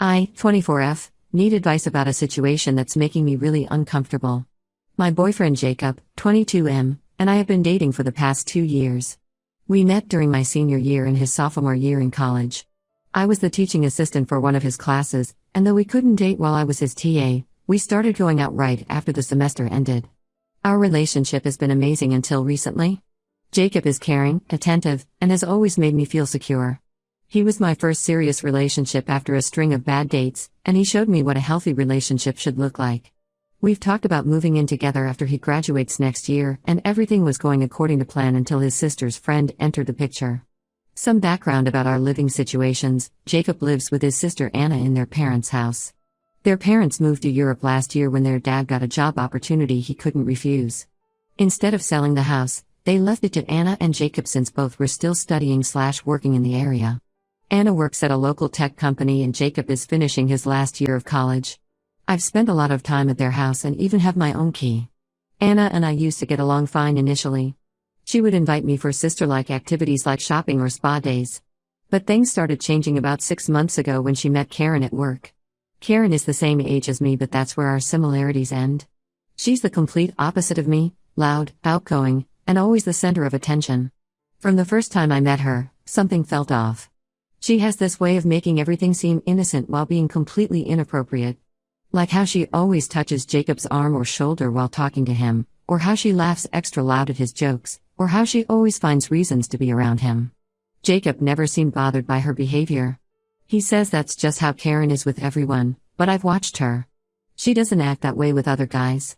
I, 24F, need advice about a situation that's making me really uncomfortable. My boyfriend Jacob, 22M, and I have been dating for the past 2 years. We met during my senior year and his sophomore year in college. I was the teaching assistant for one of his classes, and though we couldn't date while I was his TA, we started going out right after the semester ended. Our relationship has been amazing until recently. Jacob is caring, attentive, and has always made me feel secure. He was my first serious relationship after a string of bad dates, and he showed me what a healthy relationship should look like. We've talked about moving in together after he graduates next year, and everything was going according to plan until his sister's friend entered the picture. Some background about our living situations: Jacob lives with his sister Anna in their parents' house. Their parents moved to Europe last year when their dad got a job opportunity he couldn't refuse. Instead of selling the house, they left it to Anna and Jacob since both were still studying/working in the area. Anna works at a local tech company and Jacob is finishing his last year of college. I've spent a lot of time at their house and even have my own key. Anna and I used to get along fine initially. She would invite me for sister-like activities like shopping or spa days. But things started changing about 6 months ago when she met Karen at work. Karen is the same age as me, but that's where our similarities end. She's the complete opposite of me, loud, outgoing, and always the center of attention. From the first time I met her, something felt off. She has this way of making everything seem innocent while being completely inappropriate. Like how she always touches Jacob's arm or shoulder while talking to him, or how she laughs extra loud at his jokes, or how she always finds reasons to be around him. Jacob never seemed bothered by her behavior. He says that's just how Karen is with everyone, but I've watched her. She doesn't act that way with other guys.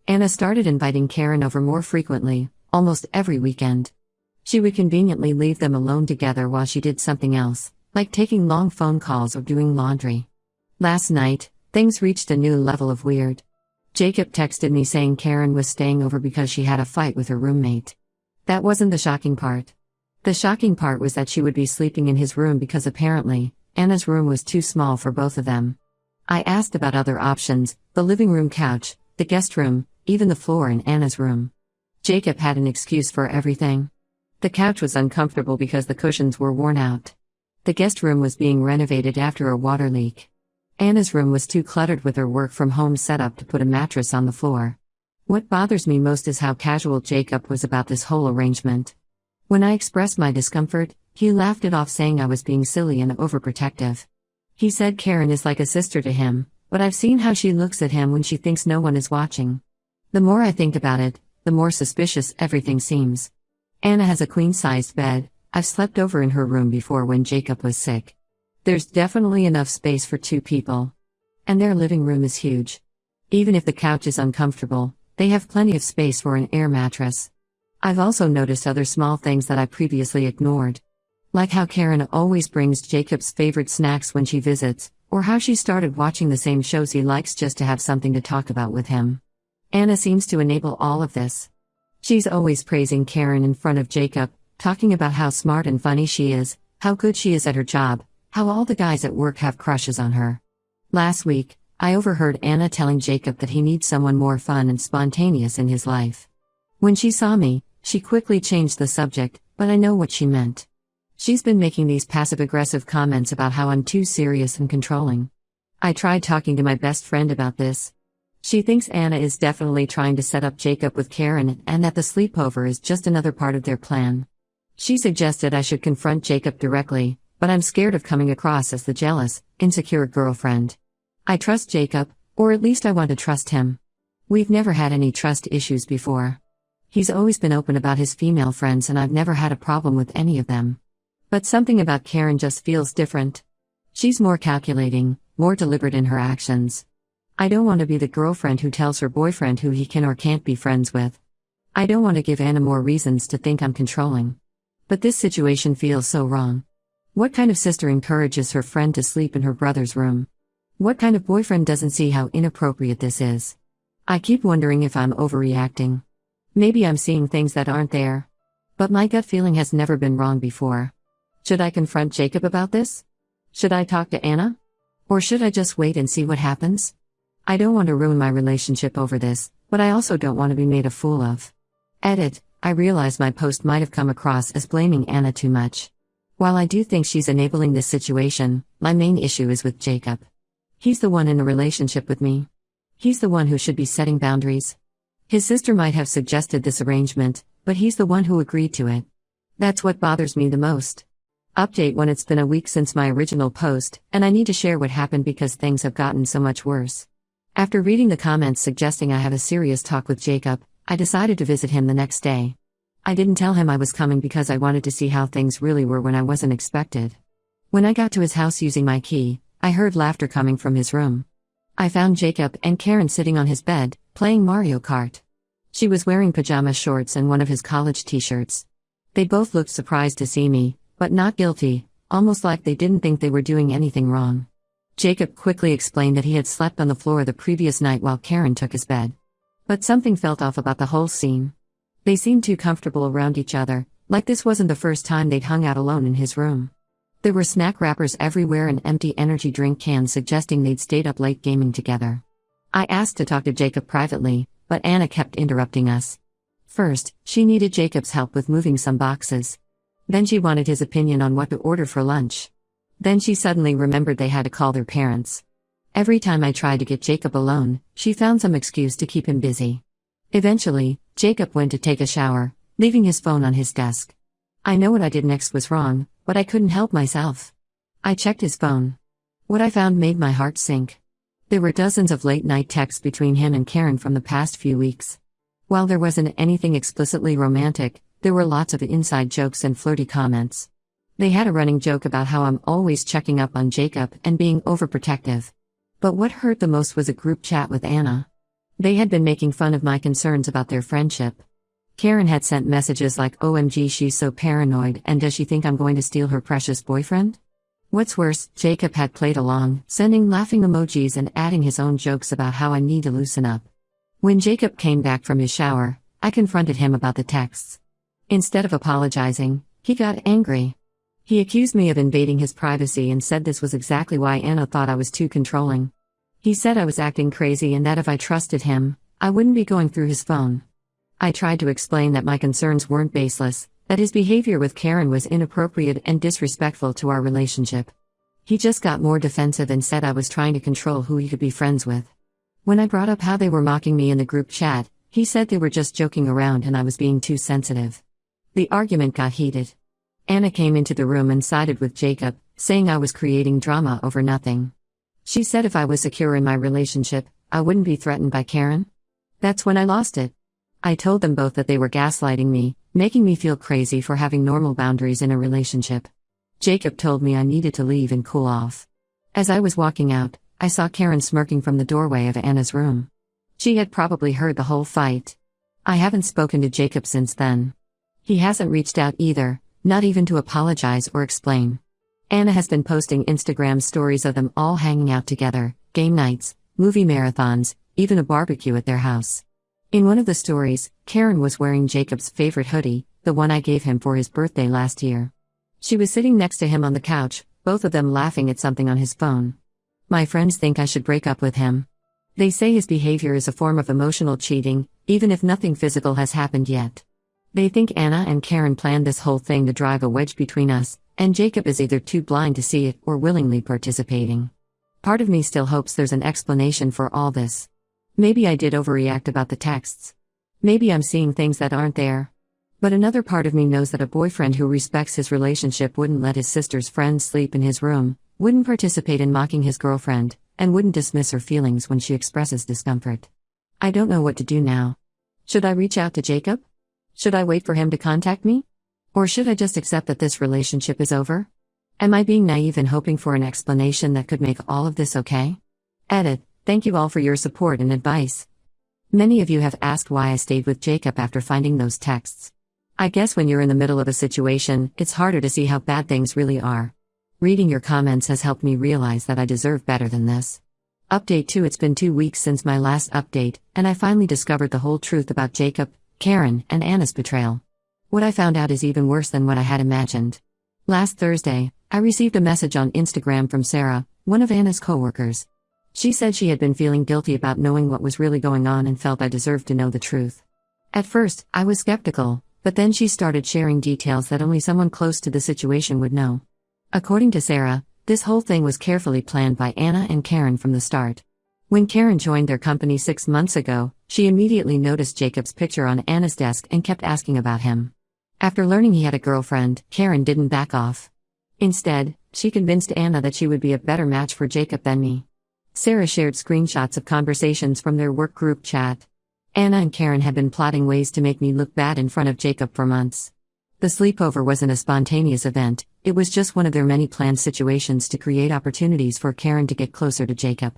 Anna started inviting Karen over more frequently, almost every weekend. She would conveniently leave them alone together while she did something else, like taking long phone calls or doing laundry. Last night, things reached a new level of weird. Jacob texted me saying Karen was staying over because she had a fight with her roommate. That wasn't the shocking part. The shocking part was that she would be sleeping in his room because apparently, Anna's room was too small for both of them. I asked about other options: the living room couch, the guest room, even the floor in Anna's room. Jacob had an excuse for everything. The couch was uncomfortable because the cushions were worn out. The guest room was being renovated after a water leak. Anna's room was too cluttered with her work-from-home setup to put a mattress on the floor. What bothers me most is how casual Jacob was about this whole arrangement. When I expressed my discomfort, he laughed it off, saying I was being silly and overprotective. He said Karen is like a sister to him, but I've seen how she looks at him when she thinks no one is watching. The more I think about it, the more suspicious everything seems. Anna has a queen-sized bed. I've slept over in her room before when Jacob was sick. There's definitely enough space for 2 people. And their living room is huge. Even if the couch is uncomfortable, they have plenty of space for an air mattress. I've also noticed other small things that I previously ignored. Like how Karen always brings Jacob's favorite snacks when she visits, or how she started watching the same shows he likes just to have something to talk about with him. Anna seems to enable all of this. She's always praising Karen in front of Jacob, talking about how smart and funny she is, how good she is at her job, how all the guys at work have crushes on her. Last week, I overheard Anna telling Jacob that he needs someone more fun and spontaneous in his life. When she saw me, she quickly changed the subject, but I know what she meant. She's been making these passive-aggressive comments about how I'm too serious and controlling. I tried talking to my best friend about this. She thinks Anna is definitely trying to set up Jacob with Karen and that the sleepover is just another part of their plan. She suggested I should confront Jacob directly, but I'm scared of coming across as the jealous, insecure girlfriend. I trust Jacob, or at least I want to trust him. We've never had any trust issues before. He's always been open about his female friends and I've never had a problem with any of them. But something about Karen just feels different. She's more calculating, more deliberate in her actions. I don't want to be the girlfriend who tells her boyfriend who he can or can't be friends with. I don't want to give Anna more reasons to think I'm controlling. But this situation feels so wrong. What kind of sister encourages her friend to sleep in her brother's room? What kind of boyfriend doesn't see how inappropriate this is? I keep wondering if I'm overreacting. Maybe I'm seeing things that aren't there. But my gut feeling has never been wrong before. Should I confront Jacob about this? Should I talk to Anna? Or should I just wait and see what happens? I don't want to ruin my relationship over this, but I also don't want to be made a fool of. Edit: I realize my post might have come across as blaming Anna too much. While I do think she's enabling this situation, my main issue is with Jacob. He's the one in a relationship with me. He's the one who should be setting boundaries. His sister might have suggested this arrangement, but he's the one who agreed to it. That's what bothers me the most. Update: when it's been a week since my original post, and I need to share what happened because things have gotten so much worse. After reading the comments suggesting I have a serious talk with Jacob, I decided to visit him the next day. I didn't tell him I was coming because I wanted to see how things really were when I wasn't expected. When I got to his house using my key, I heard laughter coming from his room. I found Jacob and Karen sitting on his bed, playing Mario Kart. She was wearing pajama shorts and one of his college t-shirts. They both looked surprised to see me, but not guilty, almost like they didn't think they were doing anything wrong. Jacob quickly explained that he had slept on the floor the previous night while Karen took his bed. But something felt off about the whole scene. They seemed too comfortable around each other, like this wasn't the first time they'd hung out alone in his room. There were snack wrappers everywhere and empty energy drink cans suggesting they'd stayed up late gaming together. I asked to talk to Jacob privately, but Anna kept interrupting us. First, she needed Jacob's help with moving some boxes. Then she wanted his opinion on what to order for lunch. Then she suddenly remembered they had to call their parents. Every time I tried to get Jacob alone, she found some excuse to keep him busy. Eventually, Jacob went to take a shower, leaving his phone on his desk. I know what I did next was wrong, but I couldn't help myself. I checked his phone. What I found made my heart sink. There were dozens of late-night texts between him and Karen from the past few weeks. While there wasn't anything explicitly romantic, there were lots of inside jokes and flirty comments. They had a running joke about how I'm always checking up on Jacob and being overprotective. But what hurt the most was a group chat with Anna. They had been making fun of my concerns about their friendship. Karen had sent messages like, "OMG, she's so paranoid, and does she think I'm going to steal her precious boyfriend?" What's worse, Jacob had played along, sending laughing emojis and adding his own jokes about how I need to loosen up. When Jacob came back from his shower, I confronted him about the texts. Instead of apologizing, he got angry. He accused me of invading his privacy and said this was exactly why Anna thought I was too controlling. He said I was acting crazy and that if I trusted him, I wouldn't be going through his phone. I tried to explain that my concerns weren't baseless, that his behavior with Karen was inappropriate and disrespectful to our relationship. He just got more defensive and said I was trying to control who he could be friends with. When I brought up how they were mocking me in the group chat, he said they were just joking around and I was being too sensitive. The argument got heated. Anna came into the room and sided with Jacob, saying I was creating drama over nothing. She said if I was secure in my relationship, I wouldn't be threatened by Karen. That's when I lost it. I told them both that they were gaslighting me, making me feel crazy for having normal boundaries in a relationship. Jacob told me I needed to leave and cool off. As I was walking out, I saw Karen smirking from the doorway of Anna's room. She had probably heard the whole fight. I haven't spoken to Jacob since then. He hasn't reached out either, not even to apologize or explain. Anna has been posting Instagram stories of them all hanging out together, game nights, movie marathons, even a barbecue at their house. In one of the stories, Karen was wearing Jacob's favorite hoodie, the one I gave him for his birthday last year. She was sitting next to him on the couch, both of them laughing at something on his phone. My friends think I should break up with him. They say his behavior is a form of emotional cheating, even if nothing physical has happened yet. They think Anna and Karen planned this whole thing to drive a wedge between us, and Jacob is either too blind to see it or willingly participating. Part of me still hopes there's an explanation for all this. Maybe I did overreact about the texts. Maybe I'm seeing things that aren't there. But another part of me knows that a boyfriend who respects his relationship wouldn't let his sister's friends sleep in his room, wouldn't participate in mocking his girlfriend, and wouldn't dismiss her feelings when she expresses discomfort. I don't know what to do now. Should I reach out to Jacob? Should I wait for him to contact me? Or should I just accept that this relationship is over? Am I being naive and hoping for an explanation that could make all of this okay? Edit. Thank you all for your support and advice. Many of you have asked why I stayed with Jacob after finding those texts. I guess when you're in the middle of a situation, it's harder to see how bad things really are. Reading your comments has helped me realize that I deserve better than this. Update 2: It's been 2 weeks since my last update, and I finally discovered the whole truth about Jacob, Karen, and Anna's betrayal. What I found out is even worse than what I had imagined. Last Thursday, I received a message on Instagram from Sarah, one of Anna's coworkers. She said she had been feeling guilty about knowing what was really going on and felt I deserved to know the truth. At first, I was skeptical, but then she started sharing details that only someone close to the situation would know. According to Sarah, This whole thing was carefully planned by Anna and Karen from the start. When Karen joined their company 6 months ago, she immediately noticed Jacob's picture on Anna's desk and kept asking about him. After learning he had a girlfriend, Karen didn't back off. Instead, she convinced Anna that she would be a better match for Jacob than me. Sarah shared screenshots of conversations from their work group chat. Anna and Karen had been plotting ways to make me look bad in front of Jacob for months. The sleepover wasn't a spontaneous event, it was just one of their many planned situations to create opportunities for Karen to get closer to Jacob.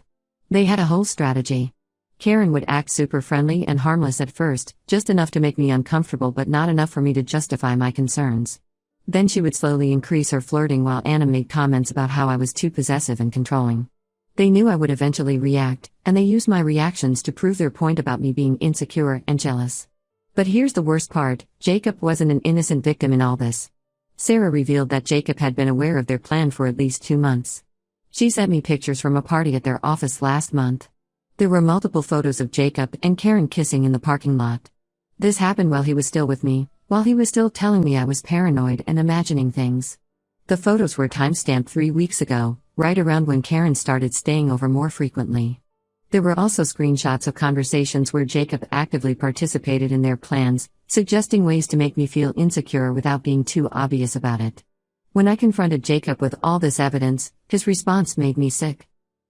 They had a whole strategy. Karen would act super friendly and harmless at first, just enough to make me uncomfortable but not enough for me to justify my concerns. Then she would slowly increase her flirting while Anna made comments about how I was too possessive and controlling. They knew I would eventually react, and they used my reactions to prove their point about me being insecure and jealous. But here's the worst part, Jacob wasn't an innocent victim in all this. Sarah revealed that Jacob had been aware of their plan for at least 2 months. She sent me pictures from a party at their office last month. There were multiple photos of Jacob and Karen kissing in the parking lot. This happened while he was still with me, while he was still telling me I was paranoid and imagining things. The photos were timestamped 3 weeks ago, right around when Karen started staying over more frequently. There were also screenshots of conversations where Jacob actively participated in their plans, suggesting ways to make me feel insecure without being too obvious about it. When I confronted Jacob with all this evidence, his response made me sick.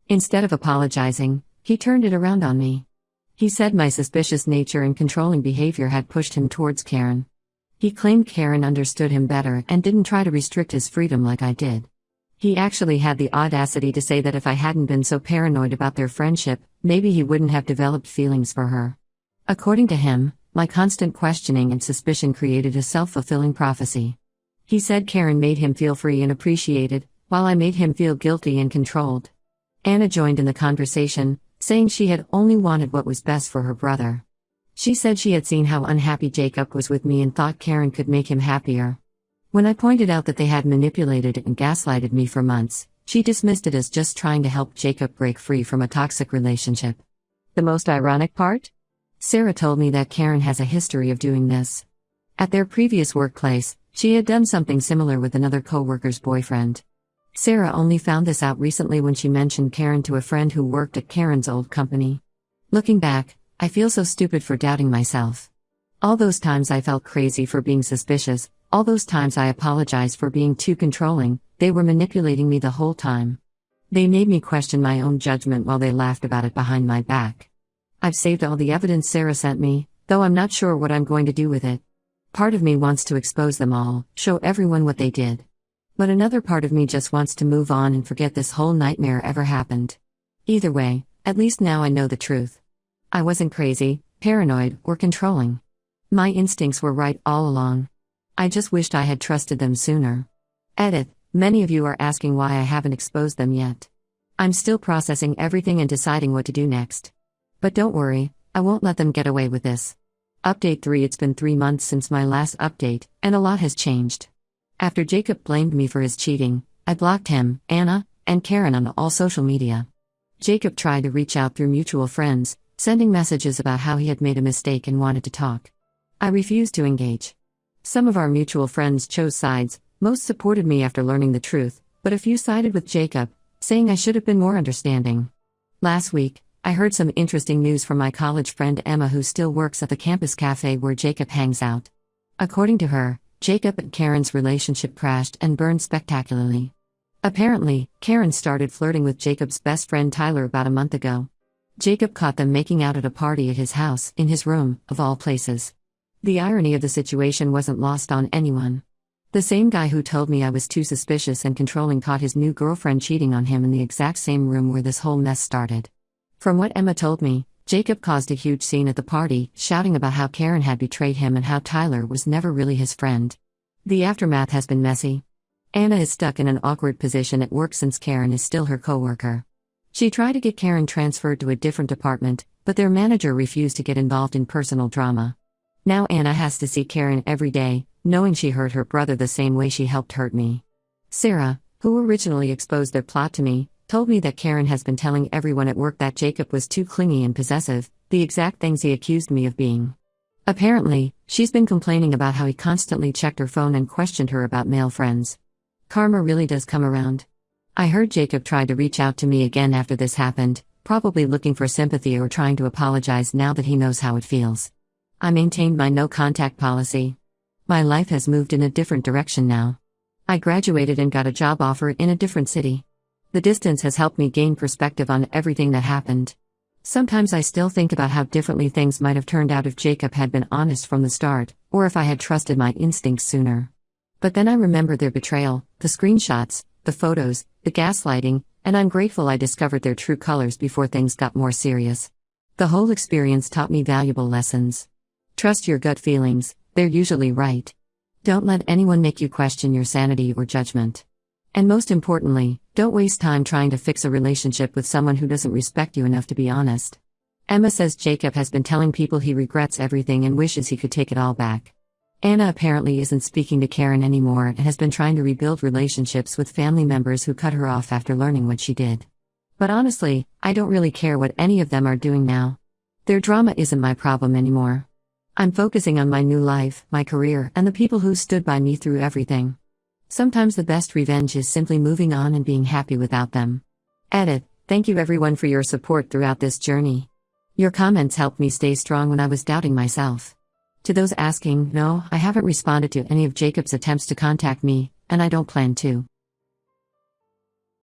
Instead of apologizing, he turned it around on me. He said my suspicious nature and controlling behavior had pushed him towards Karen. He claimed Karen understood him better and didn't try to restrict his freedom like I did. He actually had the audacity to say that if I hadn't been so paranoid about their friendship, maybe he wouldn't have developed feelings for her. According to him, my constant questioning and suspicion created a self-fulfilling prophecy. He said Karen made him feel free and appreciated, while I made him feel guilty and controlled. Anna joined in the conversation, saying she had only wanted what was best for her brother. She said she had seen how unhappy Jacob was with me and thought Karen could make him happier. When I pointed out that they had manipulated and gaslighted me for months, she dismissed it as just trying to help Jacob break free from a toxic relationship. The most ironic part? Sarah told me that Karen has a history of doing this. At their previous workplace, she had done something similar with another coworker's boyfriend. Sarah only found this out recently when she mentioned Karen to a friend who worked at Karen's old company. Looking back, I feel so stupid for doubting myself. All those times I felt crazy for being suspicious, all those times I apologized for being too controlling, they were manipulating me the whole time. They made me question my own judgment while they laughed about it behind my back. I've saved all the evidence Sarah sent me, though I'm not sure what I'm going to do with it. Part of me wants to expose them all, show everyone what they did. But another part of me just wants to move on and forget this whole nightmare ever happened. Either way, at least now I know the truth. I wasn't crazy, paranoid, or controlling. My instincts were right all along. I just wished I had trusted them sooner. Edit, many of you are asking why I haven't exposed them yet. I'm still processing everything and deciding what to do next. But don't worry, I won't let them get away with this. Update 3. It's been 3 months since my last update, and a lot has changed. After Jacob blamed me for his cheating, I blocked him, Anna, and Karen on all social media. Jacob tried to reach out through mutual friends, sending messages about how he had made a mistake and wanted to talk. I refused to engage. Some of our mutual friends chose sides, most supported me after learning the truth, but a few sided with Jacob, saying I should have been more understanding. Last week, I heard some interesting news from my college friend Emma, who still works at the campus cafe where Jacob hangs out. According to her, Jacob and Karen's relationship crashed and burned spectacularly. Apparently, Karen started flirting with Jacob's best friend Tyler about a month ago. Jacob caught them making out at a party at his house, in his room, of all places. The irony of the situation wasn't lost on anyone. The same guy who told me I was too suspicious and controlling caught his new girlfriend cheating on him in the exact same room where this whole mess started. From what Emma told me, Jacob caused a huge scene at the party, shouting about how Karen had betrayed him and how Tyler was never really his friend. The aftermath has been messy. Anna is stuck in an awkward position at work since Karen is still her coworker. She tried to get Karen transferred to a different department, but their manager refused to get involved in personal drama. Now Anna has to see Karen every day, knowing she hurt her brother the same way she helped hurt me. Sarah, who originally exposed their plot to me, told me that Karen has been telling everyone at work that Jacob was too clingy and possessive, the exact things he accused me of being. Apparently, she's been complaining about how he constantly checked her phone and questioned her about male friends. Karma really does come around. I heard Jacob tried to reach out to me again after this happened, probably looking for sympathy or trying to apologize now that he knows how it feels. I maintained my no contact policy. My life has moved in a different direction now. I graduated and got a job offer in a different city. The distance has helped me gain perspective on everything that happened. Sometimes I still think about how differently things might have turned out if Jacob had been honest from the start, or if I had trusted my instincts sooner. But then I remember their betrayal, the screenshots, the photos, the gaslighting, and I'm grateful I discovered their true colors before things got more serious. The whole experience taught me valuable lessons. Trust your gut feelings, they're usually right. Don't let anyone make you question your sanity or judgment. And most importantly, don't waste time trying to fix a relationship with someone who doesn't respect you enough to be honest. Emma says Jacob has been telling people he regrets everything and wishes he could take it all back. Anna apparently isn't speaking to Karen anymore and has been trying to rebuild relationships with family members who cut her off after learning what she did. But honestly, I don't really care what any of them are doing now. Their drama isn't my problem anymore. I'm focusing on my new life, my career, and the people who stood by me through everything. Sometimes the best revenge is simply moving on and being happy without them. Edit. Thank you everyone for your support throughout this journey. Your comments helped me stay strong when I was doubting myself. To those asking, no, I haven't responded to any of Jacob's attempts to contact me, and I don't plan to.